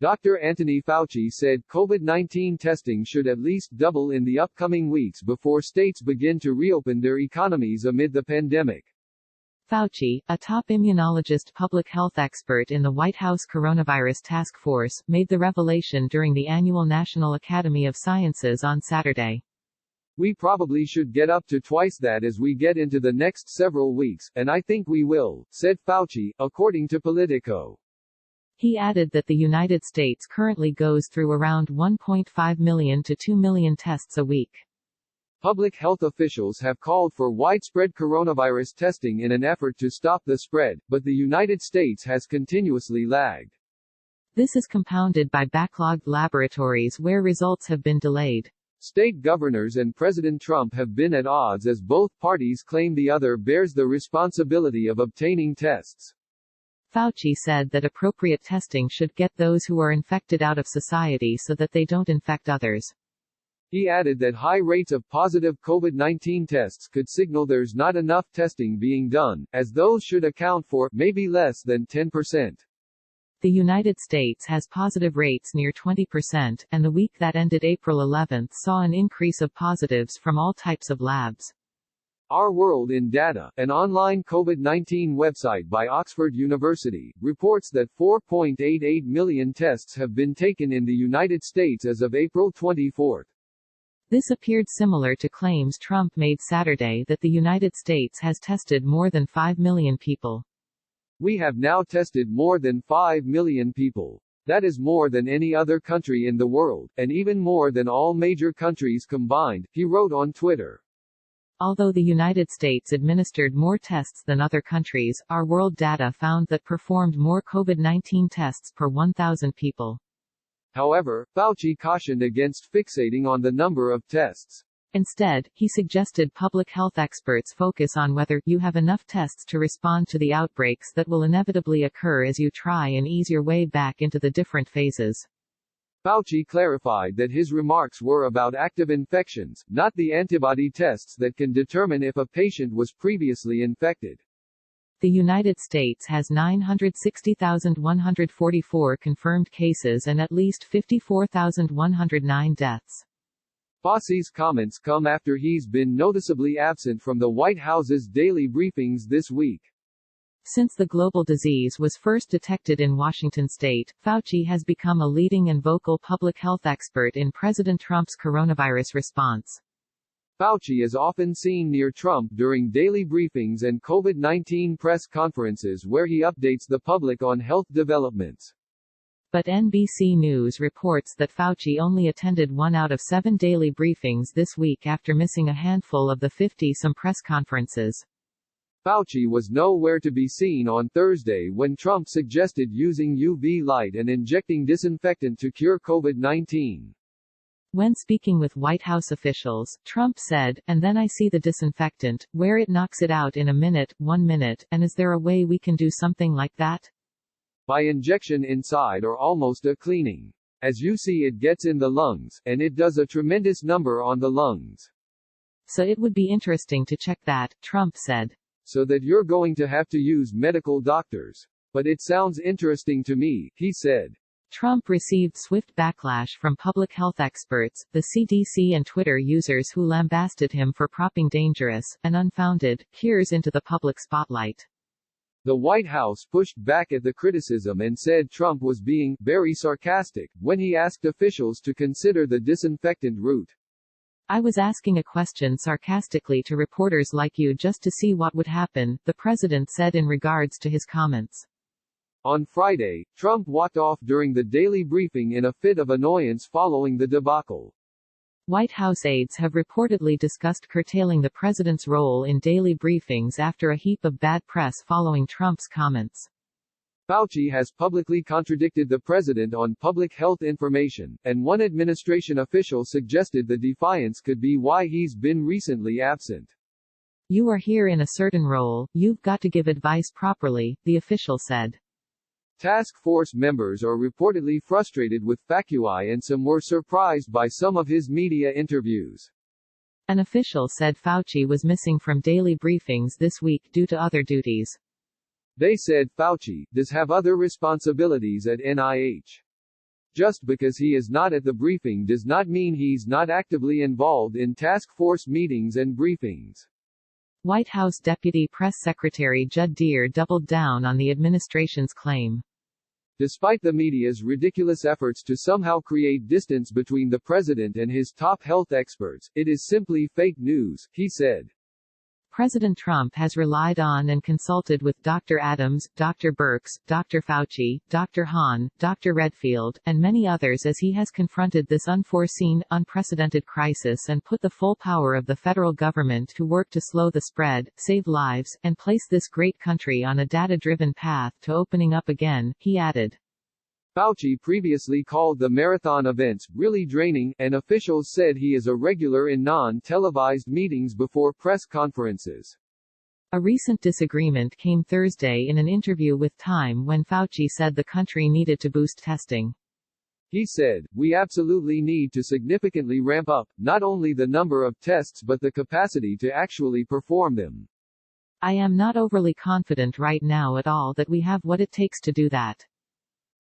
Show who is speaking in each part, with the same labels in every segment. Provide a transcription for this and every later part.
Speaker 1: Dr. Antony Fauci said COVID-19 testing should at least double in the upcoming weeks before states begin to reopen their economies amid the pandemic.
Speaker 2: Fauci, a top immunologist public health expert in the White House Coronavirus Task Force, made the revelation during the annual National Academy of Sciences on Saturday.
Speaker 1: We probably should get up to twice that as we get into the next several weeks, and I think we will, said Fauci, according to Politico.
Speaker 2: He added that the United States currently goes through around 1.5 million to 2 million tests a week.
Speaker 1: Public health officials have called for widespread coronavirus testing in an effort to stop the spread, but the United States has continuously lagged.
Speaker 2: This is compounded by backlogged laboratories where results have been delayed.
Speaker 1: State governors and President Trump have been at odds as both parties claim the other bears the responsibility of obtaining tests.
Speaker 2: Fauci said that appropriate testing should get those who are infected out of society so that they don't infect others.
Speaker 1: He added that high rates of positive COVID-19 tests could signal there's not enough testing being done, as those should account for, maybe less than 10%.
Speaker 2: The United States has positive rates near 20%, and the week that ended April 11 saw an increase of positives from all types of labs.
Speaker 1: Our World in Data, an online COVID-19 website by Oxford University, reports that 4.88 million tests have been taken in the United States as of April 24.
Speaker 2: This appeared similar to claims Trump made Saturday that the United States has tested more than 5 million people.
Speaker 1: We have now tested more than 5 million people. That is more than any other country in the world, and even more than all major countries combined, he wrote on Twitter.
Speaker 2: Although the United States administered more tests than other countries, our world data found that performed more COVID-19 tests per 1,000 people.
Speaker 1: However, Fauci cautioned against fixating on the number of tests.
Speaker 2: Instead, he suggested public health experts focus on whether you have enough tests to respond to the outbreaks that will inevitably occur as you try and ease your way back into the different phases.
Speaker 1: Fauci clarified that his remarks were about active infections, not the antibody tests that can determine if a patient was previously infected.
Speaker 2: The United States has 960,144 confirmed cases and at least 54,109 deaths.
Speaker 1: Fauci's comments come after he's been noticeably absent from the White House's daily briefings this week.
Speaker 2: Since the global disease was first detected in Washington state, Fauci has become a leading and vocal public health expert in President Trump's coronavirus response.
Speaker 1: Fauci is often seen near Trump during daily briefings and COVID-19 press conferences where he updates the public on health developments.
Speaker 2: But NBC News reports that Fauci only attended 1 out of 7 daily briefings this week after missing a handful of the 50-some press conferences.
Speaker 1: Fauci was nowhere to be seen on Thursday when Trump suggested using UV light and injecting disinfectant to cure COVID-19.
Speaker 2: When speaking with White House officials, Trump said, "And then I see the disinfectant, where it knocks it out in a minute, 1 minute, and is there a way we can do something like that?
Speaker 1: By injection inside or almost a cleaning. As you see, it gets in the lungs, and it does a tremendous number on the lungs.
Speaker 2: So it would be interesting to check that," Trump said.
Speaker 1: So that you're going to have to use medical doctors. But it sounds interesting to me, he said.
Speaker 2: Trump received swift backlash from public health experts, the CDC and Twitter users who lambasted him for propping dangerous, and unfounded, cures into the public spotlight.
Speaker 1: The White House pushed back at the criticism and said Trump was being very sarcastic when he asked officials to consider the disinfectant route.
Speaker 2: "I was asking a question sarcastically to reporters like you just to see what would happen," the president said in regards to his comments.
Speaker 1: On Friday, Trump walked off during the daily briefing in a fit of annoyance following the debacle.
Speaker 2: White House aides have reportedly discussed curtailing the president's role in daily briefings after a heap of bad press following Trump's comments.
Speaker 1: Fauci has publicly contradicted the president on public health information, and one administration official suggested the defiance could be why he's been recently absent.
Speaker 2: "You are here in a certain role, you've got to give advice properly," the official said.
Speaker 1: Task force members are reportedly frustrated with Fauci and some were surprised by some of his media interviews.
Speaker 2: An official said Fauci was missing from daily briefings this week due to other duties.
Speaker 1: They said Fauci does have other responsibilities at NIH. Just because he is not at the briefing does not mean he's not actively involved in task force meetings and briefings.
Speaker 2: White House Deputy Press Secretary Judd Deere doubled down on the administration's claim.
Speaker 1: Despite the media's ridiculous efforts to somehow create distance between the president and his top health experts, it is simply fake news, he said.
Speaker 2: President Trump has relied on and consulted with Dr. Adams, Dr. Birx, Dr. Fauci, Dr. Hahn, Dr. Redfield, and many others as he has confronted this unforeseen, unprecedented crisis and put the full power of the federal government to work to slow the spread, save lives, and place this great country on a data-driven path to opening up again, he added.
Speaker 1: Fauci previously called the marathon events really draining, and officials said he is a regular in non-televised meetings before press conferences.
Speaker 2: A recent disagreement came Thursday in an interview with Time when Fauci said the country needed to boost testing.
Speaker 1: He said, "We absolutely need to significantly ramp up, not only the number of tests but the capacity to actually perform them.
Speaker 2: I am not overly confident right now at all that we have what it takes to do that."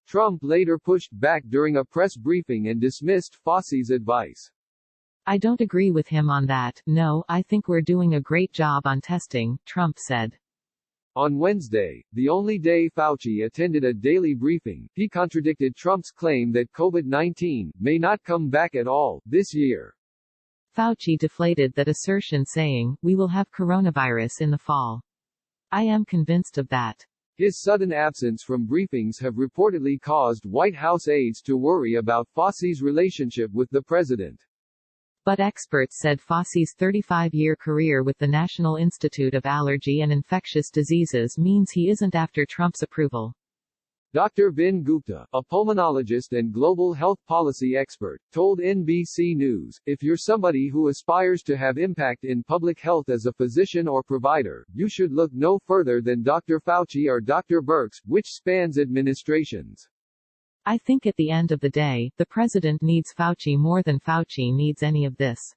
Speaker 1: Trump later pushed back during a press briefing and dismissed Fauci's advice.
Speaker 2: I don't agree with him on that. No, I think we're doing a great job on testing, Trump said.
Speaker 1: On Wednesday, the only day Fauci attended a daily briefing, he contradicted Trump's claim that COVID-19 may not come back at all this year.
Speaker 2: Fauci deflated that assertion saying, "We will have coronavirus in the fall. I am convinced of that."
Speaker 1: His sudden absence from briefings have reportedly caused White House aides to worry about Fauci's relationship with the president.
Speaker 2: But experts said Fauci's 35-year career with the National Institute of Allergy and Infectious Diseases means he isn't after Trump's approval.
Speaker 1: Dr. Vin Gupta, a pulmonologist and global health policy expert, told NBC News, "If you're somebody who aspires to have impact in public health as a physician or provider, you should look no further than Dr. Fauci or Dr. Birx, which spans administrations." I
Speaker 2: think at the end of the day, the president needs Fauci more than Fauci needs any of this.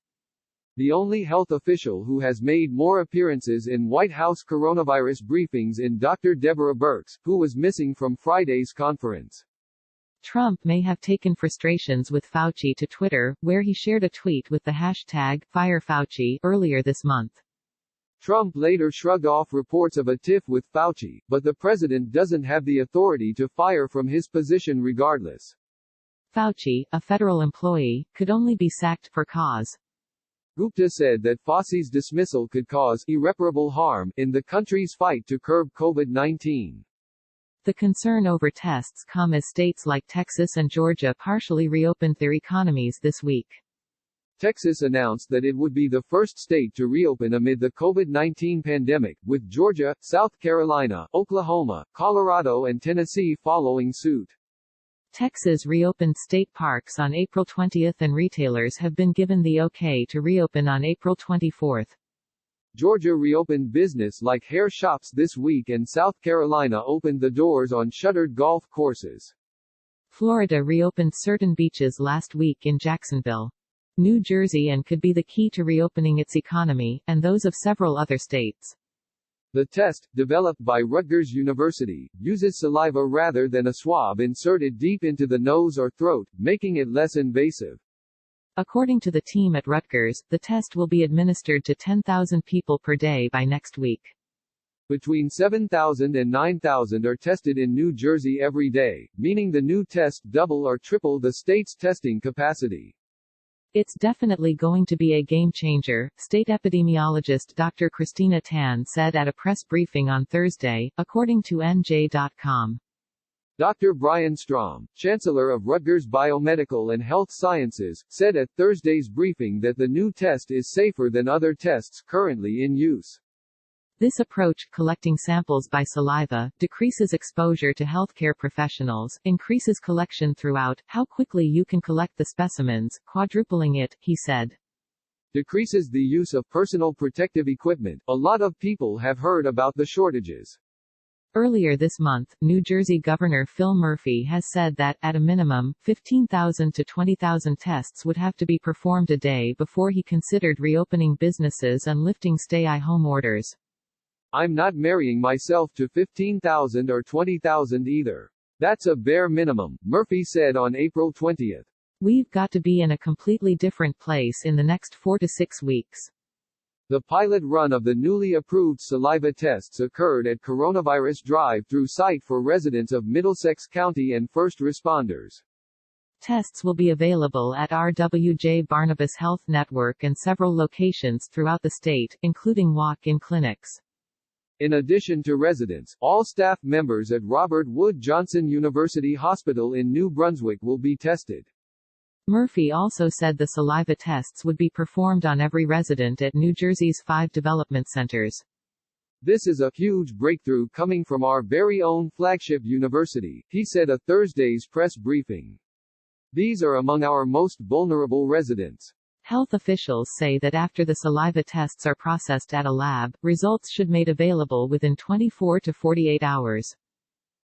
Speaker 1: The only health official who has made more appearances in White House coronavirus briefings is Dr. Deborah Birx, who was missing from Friday's conference.
Speaker 2: Trump may have taken frustrations with Fauci to Twitter, where he shared a tweet with the hashtag #FireFauci earlier this month.
Speaker 1: Trump later shrugged off reports of a tiff with Fauci, but the president doesn't have the authority to fire from his position regardless.
Speaker 2: Fauci, a federal employee, could only be sacked for cause.
Speaker 1: Gupta said that Fauci's dismissal could cause irreparable harm in the country's fight to curb COVID-19.
Speaker 2: The concern over tests come as states like Texas and Georgia partially reopened their economies this week.
Speaker 1: Texas announced that it would be the first state to reopen amid the COVID-19 pandemic, with Georgia, South Carolina, Oklahoma, Colorado and Tennessee following suit. Texas reopened state parks on April 20 and retailers have been given the okay to reopen on April 24. Georgia reopened business like hair shops this week and South Carolina opened the doors on shuttered golf courses. Florida reopened certain beaches last week in Jacksonville. New Jersey and could be the key to reopening its economy, and those of several other states. The test, developed by Rutgers University, uses saliva rather than a swab inserted deep into the nose or throat, making it less invasive. According to the team at Rutgers, the test will be administered to 10,000 people per day by next week. Between 7,000 and 9,000 are tested in New Jersey every day, meaning the new test double or triple the state's testing capacity. It's definitely going to be a game changer, state epidemiologist Dr. Christina Tan said at a press briefing on Thursday, according to NJ.com. Dr. Brian Strom, Chancellor of Rutgers Biomedical and Health Sciences, said at Thursday's briefing that the new test is safer than other tests currently in use. This approach, collecting samples by saliva, decreases exposure to healthcare professionals, increases collection throughout, how quickly you can collect the specimens, quadrupling it, he said. Decreases the use of personal protective equipment. A lot of people have heard about the shortages. Earlier this month, New Jersey Governor Phil Murphy has said that, at a minimum, 15,000 to 20,000 tests would have to be performed a day before he considered reopening businesses and lifting stay-at-home orders. I'm not marrying myself to 15,000 or 20,000 either. That's a bare minimum, Murphy said on April 20.
Speaker 2: We've got to be in a completely different place in the next 4 to 6 weeks.
Speaker 1: The pilot run of the newly approved saliva tests occurred at Coronavirus Drive-Thru site for residents of Middlesex County and first responders.
Speaker 2: Tests will be available at RWJ Barnabas Health Network and several locations throughout the state, including walk-in clinics.
Speaker 1: In addition to residents, all staff members at Robert Wood Johnson University Hospital in New Brunswick will be tested.
Speaker 2: Murphy also said the saliva tests would be performed on every resident at New Jersey's 5 development centers.
Speaker 1: This is a huge breakthrough coming from our very own flagship university, he said at Thursday's press briefing. These are among our most vulnerable residents.
Speaker 2: Health officials say that after the saliva tests are processed at a lab, results should be made available within 24 to 48 hours.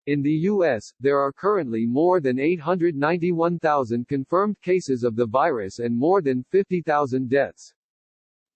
Speaker 1: In the U.S., there are currently more than 891,000 confirmed cases of the virus and more than 50,000 deaths.